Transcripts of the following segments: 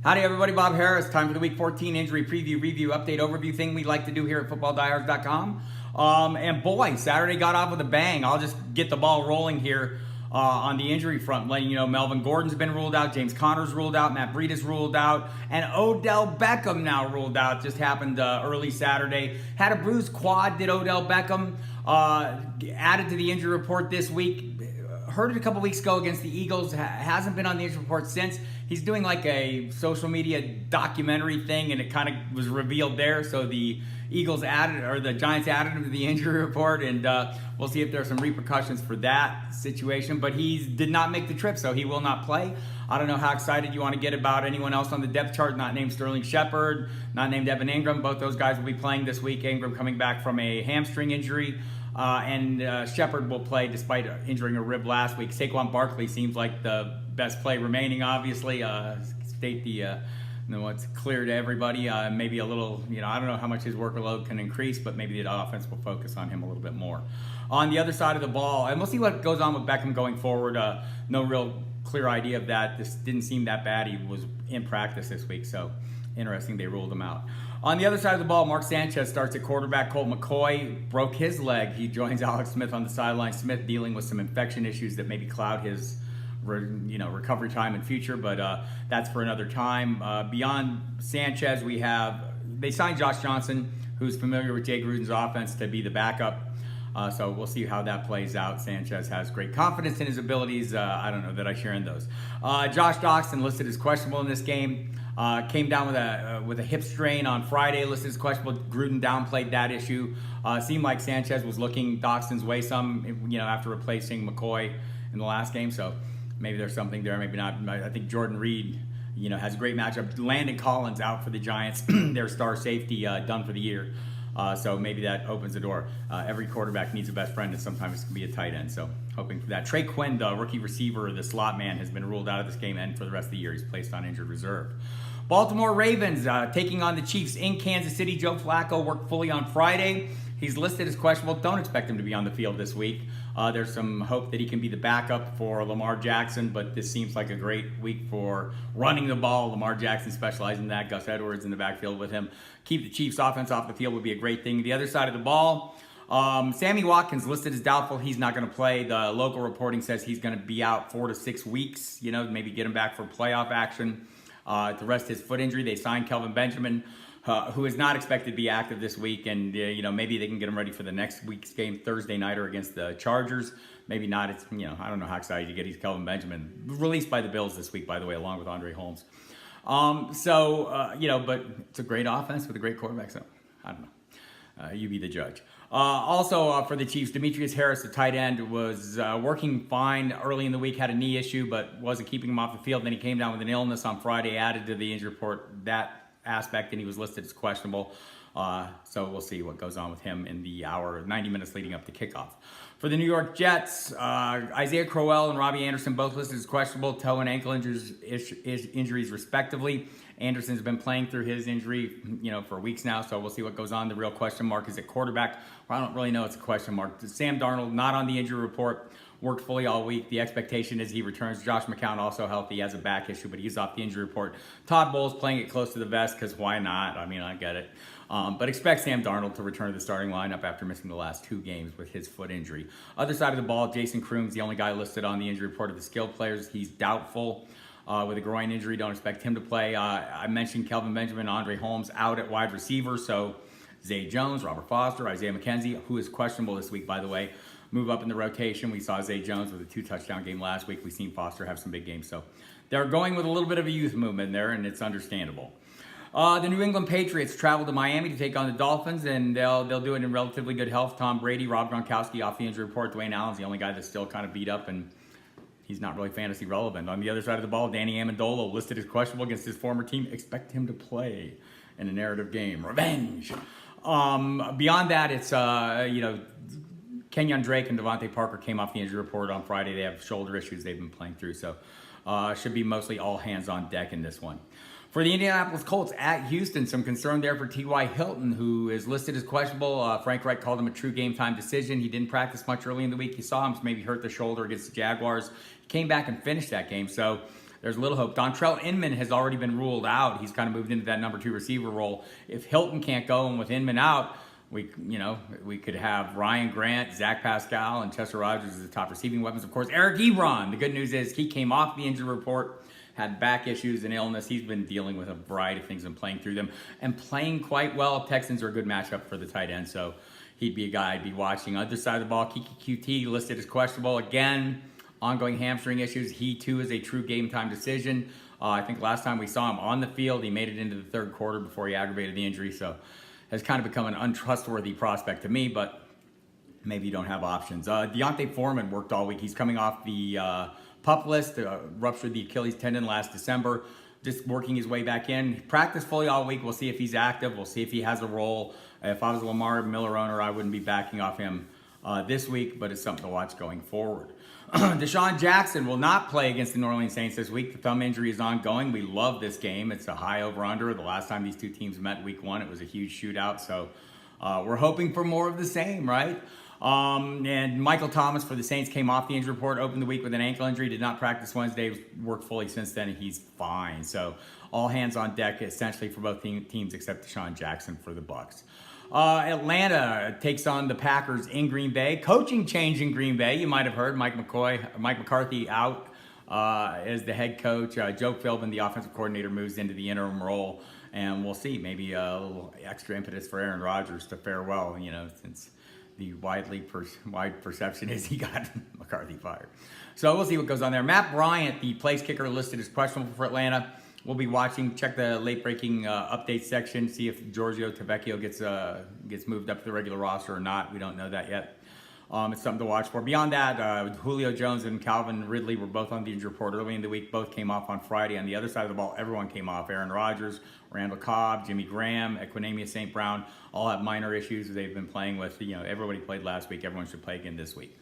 Howdy everybody, Bob Harris. Time for the Week 14 injury preview, review, update, overview thing we like to do here at FootballDiehards.com. And boy, Saturday got off with a bang. I'll just get the ball rolling here on the injury front, letting you know Melvin Gordon's been ruled out, James Conner's ruled out, Matt Breida's ruled out, and Odell Beckham now ruled out. Just happened early Saturday. Had a bruised quad, did Odell Beckham. Added to the injury report this week. Heard it a couple weeks ago against the Eagles. Hasn't been on the injury report since. He's doing like a social media documentary thing, and it kind of was revealed there. So the Eagles added, or the Giants added him to the injury report, and we'll see if there are some repercussions for that situation. But he did not make the trip, so he will not play. I don't know how excited you want to get about anyone else on the depth chart, not named Sterling Shepard, not named Evan Ingram. Both those guys will be playing this week. Ingram coming back from a hamstring injury. And Shepard will play despite injuring a rib last week. Saquon Barkley seems like the best play remaining, obviously. State the what's clear to everybody. Maybe a little, I don't know how much his workload can increase, but maybe the offense will focus on him a little bit more. On the other side of the ball, and we'll see what goes on with Beckham going forward. No real clear idea of that. This didn't seem that bad. He was in practice this week, so interesting they ruled him out. On the other side of the ball, Mark Sanchez starts at quarterback. Colt McCoy broke his leg. He joins Alex Smith on the sideline. Smith dealing with some infection issues that maybe cloud his recovery time in future, but that's for another time. Beyond Sanchez, they signed Josh Johnson, who's familiar with Jay Gruden's offense, to be the backup. So we'll see how that plays out. Sanchez has great confidence in his abilities. I don't know that I share in those. Josh Doctson listed as questionable in this game. Came down with a hip strain on Friday, listed as questionable. Gruden downplayed that issue. Seemed like Sanchez was looking Doxson's way some, after replacing McCoy in the last game. So maybe there's something there, maybe not. I think Jordan Reed, has a great matchup. Landon Collins out for the Giants, their star safety, done for the year. So maybe that opens the door. Every quarterback needs a best friend, and sometimes it can be a tight end. So hoping for that. Trey Quinn, the rookie receiver, the slot man, has been ruled out of this game, and for the rest of the year, he's placed on injured reserve. Baltimore Ravens taking on the Chiefs in Kansas City. Joe Flacco worked fully on Friday. He's listed as questionable. Don't expect him to be on the field this week. There's some hope that he can be the backup for Lamar Jackson, but this seems like a great week for running the ball. Lamar Jackson specializing in that. Gus Edwards in the backfield with him. Keep the Chiefs offense off the field would be a great thing. The other side of the ball, Sammy Watkins listed as doubtful. He's not going to play. The local reporting says he's going to be out 4 to 6 weeks. Maybe get him back for playoff action. To rest his foot injury, they signed Kelvin Benjamin, who is not expected to be active this week, and maybe they can get him ready for the next week's game, Thursday nighter against the Chargers. Maybe not. It's I don't know how excited you get. He's Kelvin Benjamin, released by the Bills this week, by the way, along with Andre Holmes. But it's a great offense with a great quarterback. So I don't know. You be the judge. Also for the Chiefs, Demetrius Harris, the tight end, was working fine early in the week, had a knee issue, but wasn't keeping him off the field. Then he came down with an illness on Friday, added to the injury report that aspect, and he was listed as questionable. So we'll see what goes on with him in the 90 minutes leading up to kickoff. For the New York Jets, Isaiah Crowell and Robbie Anderson both listed as questionable, toe and ankle injuries respectively. Anderson's been playing through his injury, for weeks now, so we'll see what goes on. The real question mark is at quarterback. I don't really know it's a question mark. Sam Darnold, not on the injury report, worked fully all week. The expectation is he returns. Josh McCown also healthy, has a back issue, but he's off the injury report. Todd Bowles playing it close to the vest because why not? I get it. But expect Sam Darnold to return to the starting lineup after missing the last 2 games with his foot injury. Other side of the ball, Jason Kroom's the only guy listed on the injury report of the skilled players. He's doubtful with a groin injury. Don't expect him to play. I mentioned Kelvin Benjamin, Andre Holmes out at wide receiver. So Zay Jones, Robert Foster, Isaiah McKenzie, who is questionable this week, by the way, move up in the rotation. We saw Zay Jones with a 2-touchdown game last week. We've seen Foster have some big games. So they're going with a little bit of a youth movement there, and it's understandable. The New England Patriots travel to Miami to take on the Dolphins, and they'll do it in relatively good health. Tom Brady, Rob Gronkowski off the injury report. Dwayne Allen's the only guy that's still kind of beat up, and he's not really fantasy relevant. On the other side of the ball, Danny Amendola listed as questionable against his former team. Expect him to play in a narrative game. Revenge. Beyond that, it's, Kenyon Drake and Devontae Parker came off the injury report on Friday. They have shoulder issues they've been playing through, so should be mostly all hands on deck in this one. For the Indianapolis Colts at Houston, some concern there for T.Y. Hilton, who is listed as questionable. Frank Reich called him a true game-time decision. He didn't practice much early in the week. You saw him maybe hurt the shoulder against the Jaguars. He came back and finished that game, so there's a little hope. Dontrell Inman has already been ruled out. He's kind of moved into that number 2 receiver role. If Hilton can't go, and with Inman out, we could have Ryan Grant, Zach Pascal, and Chester Rogers as the top receiving weapons. Of course, Eric Ebron. The good news is he came off the injury report, had back issues and illness. He's been dealing with a variety of things and playing through them and playing quite well. Texans are a good matchup for the tight end, so he'd be a guy I'd be watching. Other side of the ball, Kiki QT listed as questionable. Again, ongoing hamstring issues. He, too, is a true game-time decision. I think last time we saw him on the field, he made it into the third quarter before he aggravated the injury, so has kind of become an untrustworthy prospect to me, but maybe you don't have options. Deontay Foreman worked all week. He's coming off the PUP list, ruptured the Achilles tendon last December, just working his way back in. Practiced fully all week. We'll see if he's active. We'll see if he has a role. If I was a Lamar Miller owner, I wouldn't be backing off him this week, but it's something to watch going forward. Deshaun Jackson will not play against the New Orleans Saints this week. The thumb injury is ongoing. We love this game. It's a high over-under. The last time these two teams met week 1, it was a huge shootout, so we're hoping for more of the same, right? And Michael Thomas for the Saints came off the injury report, opened the week with an ankle injury, did not practice Wednesday, worked fully since then, and he's fine. So all hands on deck essentially for both teams except Deshaun Jackson for the Bucs. Atlanta takes on the Packers in Green Bay. Coaching change in Green Bay. You might have heard Mike McCarthy out as the head coach. Joe Philbin, the offensive coordinator, moves into the interim role. And we'll see, maybe a little extra impetus for Aaron Rodgers to fare well, since the wide perception is he got McCarthy fired. So we'll see what goes on there. Matt Bryant, the place kicker, listed as questionable for Atlanta. We'll be watching, check the late-breaking update section, see if Giorgio Tavecchio gets moved up to the regular roster or not. We don't know that yet. It's something to watch for. Beyond that, Julio Jones and Calvin Ridley were both on the injury report early in the week. Both came off on Friday. On the other side of the ball, everyone came off. Aaron Rodgers, Randall Cobb, Jimmy Graham, Equanimeous St. Brown, all have minor issues they've been playing with. Everybody played last week. Everyone should play again this week.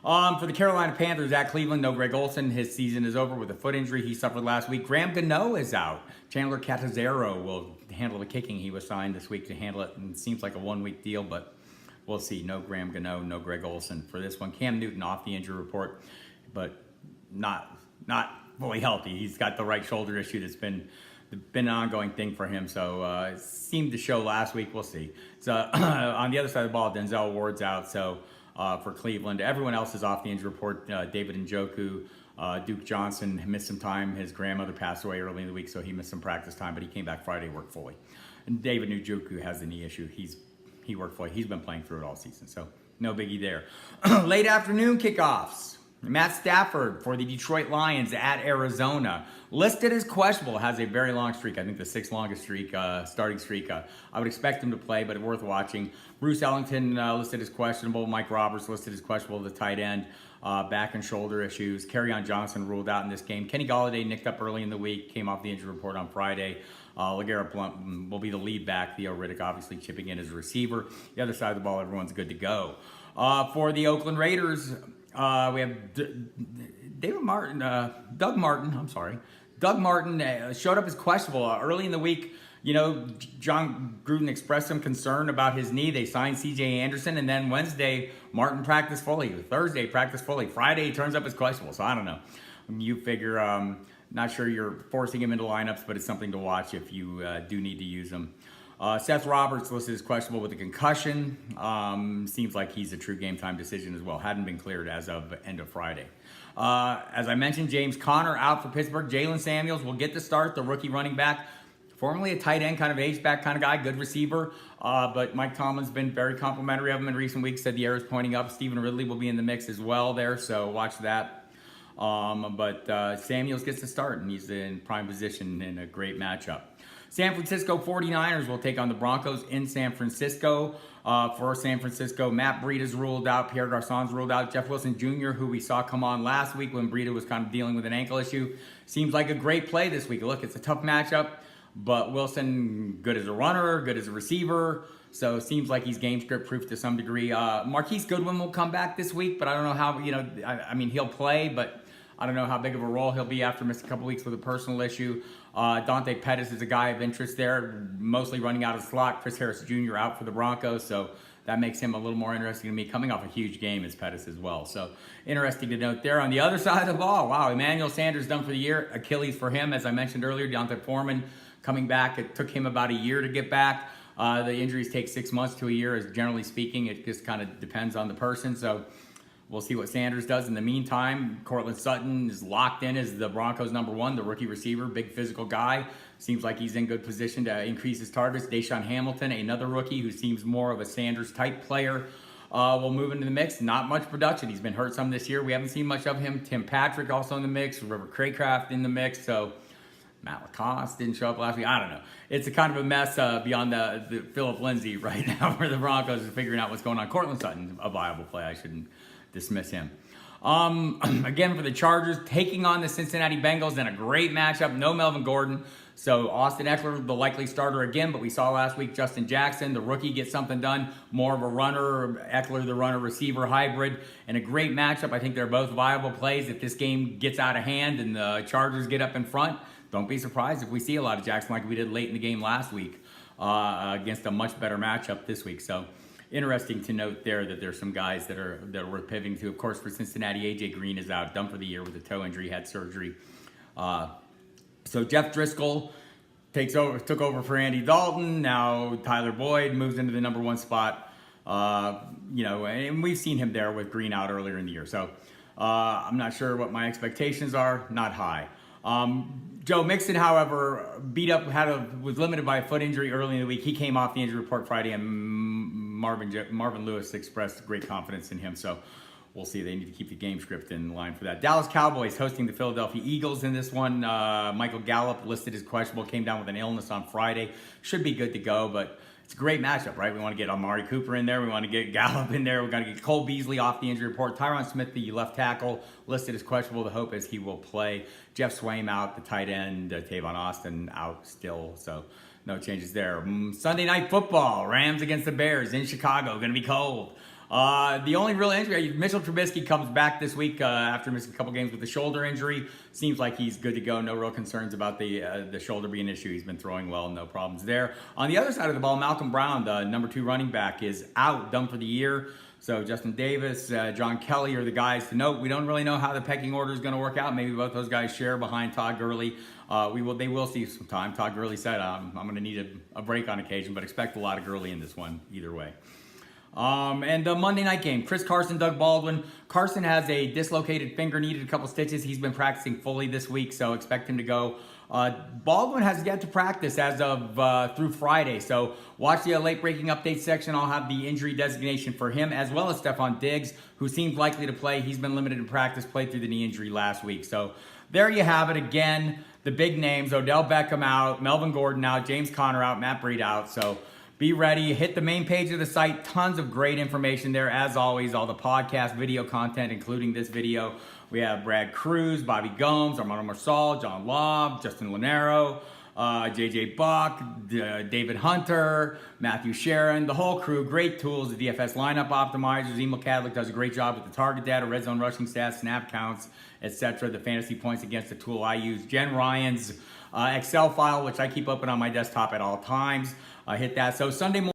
For the Carolina Panthers at Cleveland, no Greg Olsen. His season is over with a foot injury he suffered last week. Graham Gano is out. Chandler Catazero will handle the kicking. He was signed this week to handle it, and it seems like a one-week deal, but we'll see. No Graham Gano, no Greg Olsen for this one. Cam Newton off the injury report, but not fully healthy. He's got the right shoulder issue that's been an ongoing thing for him, so it seemed to show last week. We'll see. So on the other side of the ball, Denzel Ward's out, so for Cleveland. Everyone else is off the injury report. David Njoku, Duke Johnson missed some time. His grandmother passed away early in the week, so he missed some practice time, but he came back Friday, worked fully. And David Njoku has a knee issue. He worked fully. He's been playing through it all season, so no biggie there. Late afternoon kickoffs. Matt Stafford for the Detroit Lions at Arizona. Listed as questionable, has a very long streak. I think the 6th longest starting streak. I would expect him to play, but worth watching. Bruce Ellington listed as questionable. Mike Roberts listed as questionable, the tight end. Back and shoulder issues. Kerryon Johnson ruled out in this game. Kenny Golladay nicked up early in the week, came off the injury report on Friday. LeGarrette Blount will be the lead back. Theo Riddick obviously chipping in as a receiver. The other side of the ball, everyone's good to go. For the Oakland Raiders, we have Doug Martin showed up as questionable early in the week. John Gruden expressed some concern about his knee. They signed C.J. Anderson, and then Wednesday, Martin practiced fully. Thursday, practiced fully. Friday, he turns up as questionable, so I don't know. You figure, not sure you're forcing him into lineups, but it's something to watch if you do need to use him. Seth Roberts listed as questionable with a concussion. Seems like he's a true game time decision as well. Hadn't been cleared as of end of Friday. As I mentioned, James Conner out for Pittsburgh. Jalen Samuels will get the start, the rookie running back. Formerly a tight end, kind of H-back kind of guy, good receiver. But Mike Tomlin's been very complimentary of him in recent weeks, said the arrow's pointing up. Stephen Ridley will be in the mix as well there, so watch that. But Samuels gets the start, and he's in prime position in a great matchup. San Francisco 49ers will take on the Broncos in San Francisco. For San Francisco, Matt Breida's ruled out, Pierre Garçon's ruled out, Jeff Wilson Jr., who we saw come on last week when Breida was kind of dealing with an ankle issue, seems like a great play this week. Look, it's a tough matchup, but Wilson, good as a runner, good as a receiver, so it seems like he's game script proof to some degree. Marquise Goodwin will come back this week, but I don't know how, I mean, he'll play, but I don't know how big of a role he'll be after missing a couple weeks with a personal issue. Dante Pettis is a guy of interest there, mostly running out of slot. Chris Harris Jr. out for the Broncos, so that makes him a little more interesting to me, coming off a huge game as Pettis as well. So interesting to note there. On the other side of the ball, wow, Emmanuel Sanders done for the year. Achilles for him, as I mentioned earlier. Deontay Foreman coming back. It took him about a year to get back. The injuries take 6 months to a year, as generally speaking. It just kind of depends on the person. So we'll see what Sanders does. In the meantime, Cortland Sutton is locked in as the Broncos' #1, the rookie receiver, big physical guy. Seems like he's in good position to increase his targets. Deshaun Hamilton, another rookie who seems more of a Sanders-type player, will move into the mix. Not much production. He's been hurt some this year. We haven't seen much of him. Tim Patrick also in the mix. River Craycraft in the mix. So Matt Lacoste didn't show up last week. I don't know. It's a kind of a mess beyond the Philip Lindsay right now, where the Broncos are figuring out what's going on. Cortland Sutton, a viable play. I shouldn't dismiss him. Again, for the Chargers, taking on the Cincinnati Bengals in a great matchup. No Melvin Gordon. So Austin Eckler, the likely starter again, but we saw last week Justin Jackson, the rookie, get something done. More of a runner, Eckler, the runner-receiver hybrid, and a great matchup. I think they're both viable plays. If this game gets out of hand and the Chargers get up in front, don't be surprised if we see a lot of Jackson like we did late in the game last week against a much better matchup this week. So interesting to note there that there's some guys that are worth pivoting to. Of course, for Cincinnati, A.J. Green is out, done for the year with a toe injury, had surgery. So Jeff Driscoll took over for Andy Dalton. Now Tyler Boyd moves into the #1 spot. And we've seen him there with Green out earlier in the year. So I'm not sure what my expectations are. Not high. Joe Mixon, however, was limited by a foot injury early in the week. He came off the injury report Friday, and Marvin Lewis expressed great confidence in him. So we'll see. They need to keep the game script in line for that. Dallas Cowboys hosting the Philadelphia Eagles in this one. Michael Gallup listed as questionable, came down with an illness on Friday. Should be good to go, but it's a great matchup, right? We want to get Amari Cooper in there. We want to get Gallup in there. We're going to get Cole Beasley off the injury report. Tyron Smith, the left tackle, listed as questionable. The hope is he will play. Jeff Swaim out, the tight end. Tavon Austin out still, so no changes there. Sunday Night Football, Rams against the Bears in Chicago. Going to be cold. The only real injury, Mitchell Trubisky comes back this week after missing a couple games with a shoulder injury. Seems like he's good to go. No real concerns about the shoulder being an issue. He's been throwing well, no problems there. On the other side of the ball, Malcolm Brown, the #2 running back, is out, done for the year. So Justin Davis, John Kelly are the guys to note. We don't really know how the pecking order is going to work out. Maybe both those guys share behind Todd Gurley. They will see some time. Todd Gurley said, I'm going to need a break on occasion, but expect a lot of Gurley in this one either way. And the Monday night game, Chris Carson, Doug Baldwin. Carson has a dislocated finger, needed a couple stitches. He's been practicing fully this week, so expect him to go. Baldwin has yet to practice as of through Friday, so watch the late breaking update section. I'll have the injury designation for him, as well as Stephon Diggs, who seems likely to play. He's been limited in practice, played through the knee injury last week. So there you have it. Again, the big names: Odell Beckham out, Melvin Gordon out, James Conner out, Matt Breida out. So be ready. Hit the main page of the site. Tons of great information there. As always, all the podcast video content, including this video. We have Brad Cruz, Bobby Gomes, Armando Marsal, John Lobb, Justin Lanero, J.J. Buck, David Hunter, Matthew Sharon, the whole crew. Great tools. The DFS lineup optimizers. Emil Cadlick does a great job with the target data, red zone rushing stats, snap counts, etc. The fantasy points against the tool I use. Jen Ryan's Excel file, which I keep open on my desktop at all times. Hit that. So Sunday morning.